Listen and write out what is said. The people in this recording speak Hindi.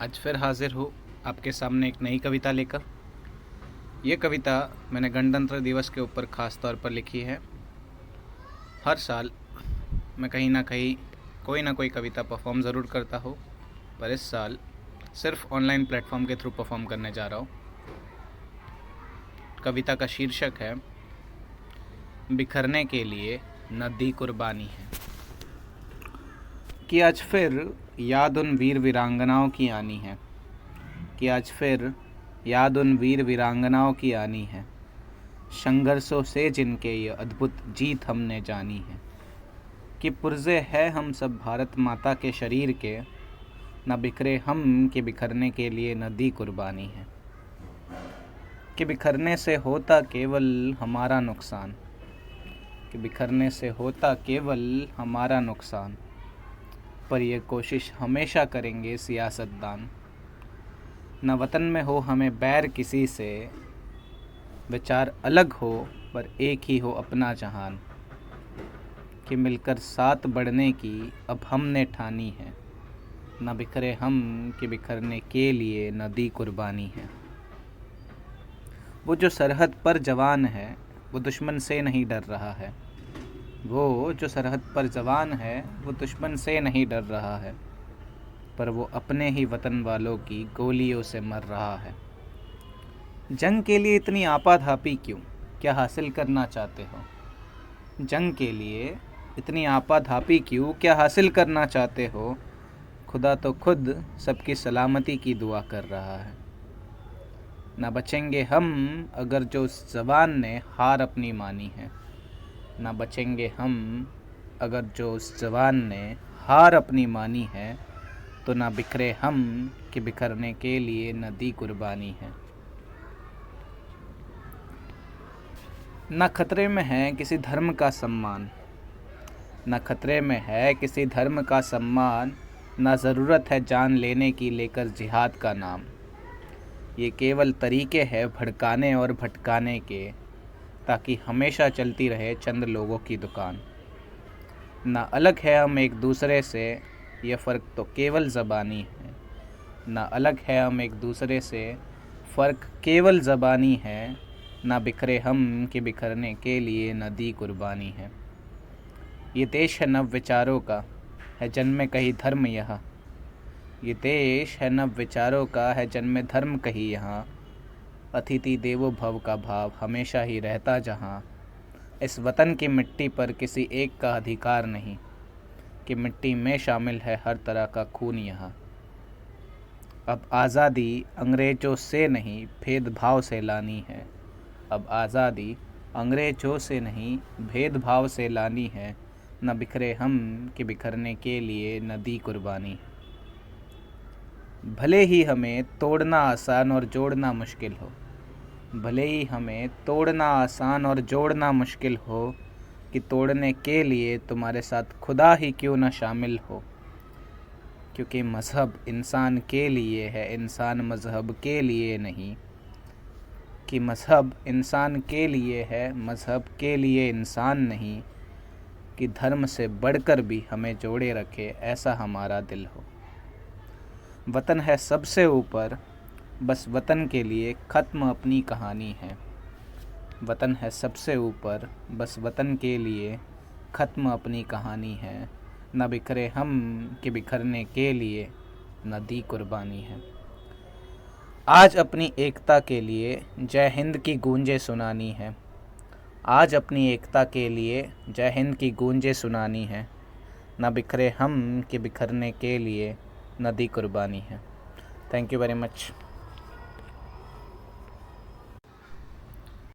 आज फिर हाजिर हूँ आपके सामने एक नई कविता लेकर। ये कविता मैंने गणतंत्र दिवस के ऊपर ख़ास तौर पर लिखी है। हर साल मैं कहीं ना कहीं कोई ना कोई कविता परफॉर्म ज़रूर करता हूँ, पर इस साल सिर्फ ऑनलाइन प्लेटफॉर्म के थ्रू परफॉर्म करने जा रहा हूँ। कविता का शीर्षक है बिखरने के लिए नदी कुर्बानी है। कि आज फिर याद उन वीर वीरांगनाओं की आनी है, कि आज फिर याद उन वीर वीरांगनाओं की आनी है, संघर्षों से जिनके ये अद्भुत जीत हमने जानी है। कि पुर्जे है हम सब भारत माता के शरीर के, न बिखरे हम कि बिखरने के लिए नदी कुर्बानी है। कि बिखरने से होता केवल हमारा नुकसान, कि बिखरने से होता केवल हमारा नुकसान, पर यह कोशिश हमेशा करेंगे सियासतदान। न वतन में हो हमें बैर किसी से, विचार अलग हो पर एक ही हो अपना जहान। कि मिलकर साथ बढ़ने की अब हमने ठानी है, न बिखरे हम कि बिखरने के लिए नदी कुर्बानी है। वो जो सरहद पर जवान है वो दुश्मन से नहीं डर रहा है, वो जो सरहद पर जवान है वो दुश्मन से नहीं डर रहा है, पर वो अपने ही वतन वालों की गोलियों से मर रहा है। जंग के लिए इतनी आपाधापी क्यों, क्या हासिल करना चाहते हो? जंग के लिए इतनी आपाधापी क्यों, क्या हासिल करना चाहते हो? खुदा तो खुद सबकी सलामती की दुआ कर रहा है। ना बचेंगे हम अगर जो उस जवान ने हार अपनी मानी है, ना बचेंगे हम अगर जो उस जवान ने हार अपनी मानी है, तो ना बिखरे हम कि बिखरने के लिए नदी कुर्बानी है। ना खतरे में है किसी धर्म का सम्मान, ना खतरे में है किसी धर्म का सम्मान, ना ज़रूरत है जान लेने की लेकर जिहाद का नाम। ये केवल तरीके हैं भड़काने और भटकाने के, ताकि हमेशा चलती रहे चंद लोगों की दुकान। ना अलग है हम एक दूसरे से, ये फ़र्क तो केवल ज़बानी है। ना अलग है हम एक दूसरे से, फ़र्क केवल ज़बानी है। ना बिखरे हम कि बिखरने के लिए नदी कुर्बानी है। ये देश है नव विचारों का, है जन्मे कहीं धर्म यहाँ। ये देश है नव विचारों का, है जन्मे धर्म कहीं यहाँ। अतिथि देवो भव का भाव हमेशा ही रहता जहाँ। इस वतन की मिट्टी पर किसी एक का अधिकार नहीं, कि मिट्टी में शामिल है हर तरह का खून यहाँ। अब आज़ादी अंग्रेज़ों से नहीं भेदभाव से लानी है, अब आज़ादी अंग्रेज़ों से नहीं भेदभाव से लानी है। न बिखरे हम कि बिखरने के लिए नदी कुर्बानी है। भले ही हमें तोड़ना आसान और जोड़ना मुश्किल हो, भले ही हमें तोड़ना आसान और जोड़ना मुश्किल हो, कि तोड़ने के लिए तुम्हारे साथ खुदा ही क्यों न शामिल हो। क्योंकि मज़हब इंसान के लिए है, इंसान मज़हब के लिए नहीं। कि मज़हब इंसान के लिए है, मज़हब के लिए इंसान नहीं। कि धर्म से बढ़कर भी हमें जोड़े रखे ऐसा हमारा दिल हो। वतन है सबसे ऊपर, बस वतन के लिए ख़त्म अपनी कहानी है। वतन है सबसे ऊपर, बस वतन के लिए ख़त्म अपनी कहानी है। न बिखरे हम कि बिखरने के लिए नदी कुर्बानी है। आज अपनी एकता के लिए जय हिंद की गूंजें सुनानी है, आज अपनी एकता के लिए जय हिंद की गूंजें सुनानी है। न बिखरे हम कि बिखरने के लिए नदी कुर्बानी है। Thank you very much.